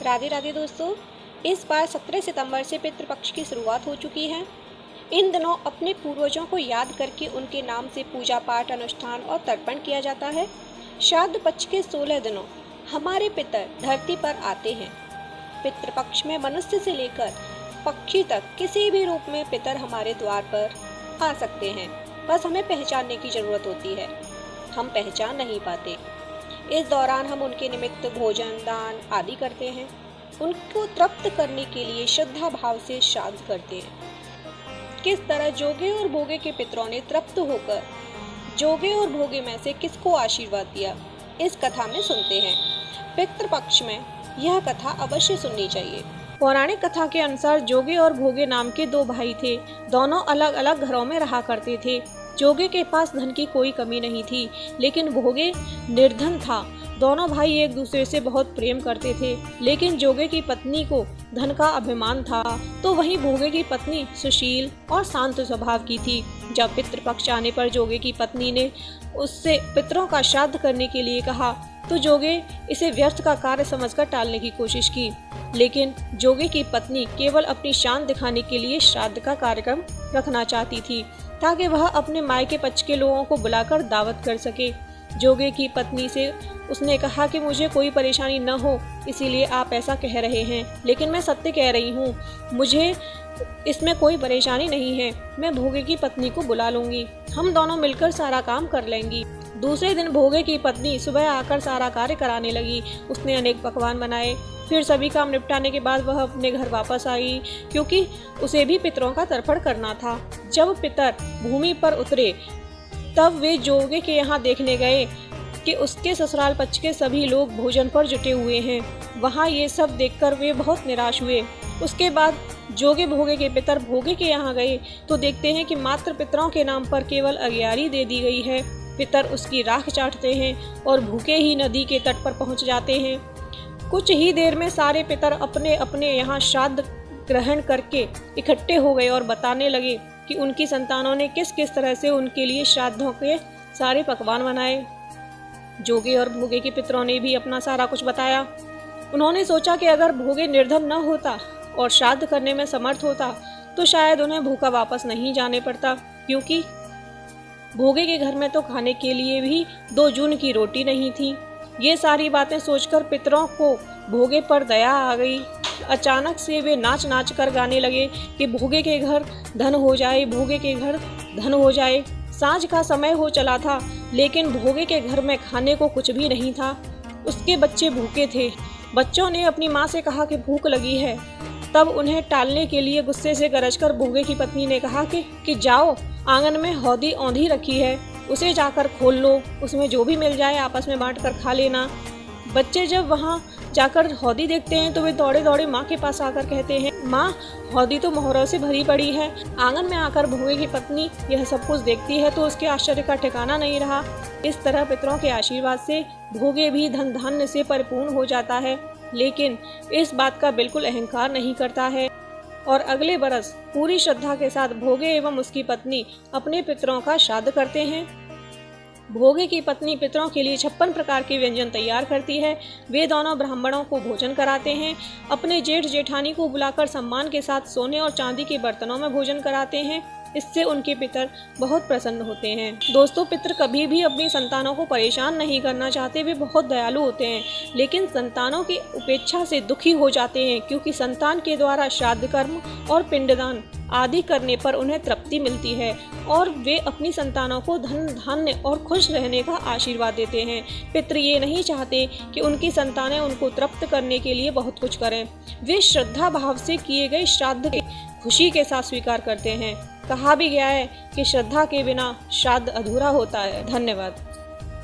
राधे राधे दोस्तों, इस बार 17 सितंबर से पितृपक्ष की शुरुआत हो चुकी है। इन दिनों अपने पूर्वजों को याद करके उनके नाम से पूजा पाठ, अनुष्ठान और तर्पण किया जाता है। श्राद्ध पक्ष के 16 दिनों हमारे पितर धरती पर आते हैं। पितृपक्ष में मनुष्य से लेकर पक्षी तक किसी भी रूप में पितर हमारे द्वार पर आ सकते हैं। बस हमें पहचानने की जरूरत होती है। हम पहचान नहीं पाते। इस दौरान हम उनके निमित्त भोजन, दान आदि करते हैं। उनको तृप्त करने के लिए श्रद्धा भाव से श्राद्ध करते हैं। किस तरह जोगे और भोगे के पितरों ने तृप्त होकर जोगे और भोगे में से किसको आशीर्वाद दिया, इस कथा में सुनते हैं। पितृपक्ष में यह कथा अवश्य सुननी चाहिए। पौराणिक कथा के अनुसार जोगे और भोगे नाम के 2 भाई थे। दोनों अलग अलग घरों में रहा करते थे। जोगे के पास धन की कोई कमी नहीं थी, लेकिन भोगे निर्धन था। दोनों भाई एक दूसरे से बहुत प्रेम करते थे, लेकिन जोगे की पत्नी को धन का अभिमान था, तो वहीं भोगे की पत्नी सुशील और शांत स्वभाव की थी। जब पितृपक्ष आने पर जोगे की पत्नी ने उससे पितरों का श्राद्ध करने के लिए कहा, तो जोगे इसे व्यर्थ का कार्य समझकर टालने की कोशिश की। लेकिन जोगे की पत्नी केवल अपनी शान दिखाने के लिए श्राद्ध का कार्यक्रम रखना चाहती थी, ताकि वह अपने मायके पक्ष के लोगों को बुलाकर दावत कर सके। जोगे की पत्नी से उसने कहा कि मुझे कोई परेशानी न हो, इसीलिए आप ऐसा कह रहे हैं, लेकिन मैं सत्य कह रही हूँ, मुझे इसमें कोई परेशानी नहीं है। मैं भोगे की पत्नी को बुला लूंगी, हम दोनों मिलकर सारा काम कर लेंगी। दूसरे दिन भोगे की पत्नी सुबह आकर सारा कार्य कराने लगी। उसने अनेक पकवान बनाए। फिर सभी काम निपटाने के बाद वह अपने घर वापस आई, क्योंकि उसे भी पितरों का तर्पण करना था। जब पितर भूमि पर उतरे, तब वे जोगे के यहाँ देखने गए कि उसके ससुराल पक्ष के सभी लोग भोजन पर जुटे हुए हैं। वहाँ ये सब देखकर वे बहुत निराश हुए। उसके बाद जोगे भोगे के पितर भोगे के यहाँ गए, तो देखते हैं कि मात्र पितरों के नाम पर केवल अग्यारी दे दी गई है। पितर उसकी राख चाटते हैं और भूखे ही नदी के तट पर पहुँच जाते हैं। कुछ ही देर में सारे पितर अपने अपने यहाँ श्राद्ध ग्रहण करके इकट्ठे हो गए और बताने लगे कि उनकी संतानों ने किस किस तरह से उनके लिए श्राद्धों के सारे पकवान बनाए। जोगे और भोगे के पितरों ने भी अपना सारा कुछ बताया। उन्होंने सोचा कि अगर भोगे निर्धन न होता और श्राद्ध करने में समर्थ होता, तो शायद उन्हें भूखा वापस नहीं जाने पड़ता, क्योंकि भोगे के घर में तो खाने के लिए भी 2 जून की रोटी नहीं थी। ये सारी बातें सोचकर पितरों को भोगे पर दया आ गई। अचानक से वे नाच नाच कर गाने लगे कि भोगे के घर धन हो जाए, भोगे के घर धन हो जाए। सांझ का समय हो चला था, लेकिन भोगे के घर में खाने को कुछ भी नहीं था। उसके बच्चे भूखे थे। बच्चों ने अपनी माँ से कहा कि भूख लगी है। तब उन्हें टालने के लिए गुस्से से गरजकर भोगे की पत्नी ने कहा कि जाओ, आंगन में हौदी औंधी रखी है, उसे जाकर खोल लो, उसमें जो भी मिल जाए आपस में बांट कर खा लेना। बच्चे जब वहाँ जाकर हौदी देखते हैं, तो वे दौड़े दौड़े माँ के पास आकर कहते हैं, माँ, हौदी तो मोहरों से भरी पड़ी है। आंगन में आकर भोगे की पत्नी यह सब कुछ देखती है, तो उसके आश्चर्य का ठिकाना नहीं रहा। इस तरह पितरों के आशीर्वाद से भोगे भी धन धान्य से परिपूर्ण हो जाता है, लेकिन इस बात का बिल्कुल अहंकार नहीं करता है। और अगले बरस पूरी श्रद्धा के साथ भोगे एवं उसकी पत्नी अपने पितरों का श्राद्ध करते हैं। भोगे की पत्नी पितरों के लिए 56 प्रकार के व्यंजन तैयार करती है। वे दोनों ब्राह्मणों को भोजन कराते हैं। अपने जेठ जेठानी को बुलाकर सम्मान के साथ सोने और चांदी के बर्तनों में भोजन कराते हैं। इससे उनके पितर बहुत प्रसन्न होते हैं। दोस्तों, पितर कभी भी अपनी संतानों को परेशान नहीं करना चाहते। वे बहुत दयालु होते हैं, लेकिन संतानों की उपेक्षा से दुखी हो जाते हैं, क्योंकि संतान के द्वारा श्राद्ध कर्म और पिंडदान आदि करने पर उन्हें तृप्ति मिलती है और वे अपनी संतानों को धन धान्य और खुश रहने का आशीर्वाद देते हैं। पितृ ये नहीं चाहते कि उनकी संतानें उनको तृप्त करने के लिए बहुत कुछ करें। वे श्रद्धा भाव से किए गए श्राद्ध के खुशी के साथ स्वीकार करते हैं। कहा भी गया है कि श्रद्धा के बिना श्राद्ध अधूरा होता है। धन्यवाद।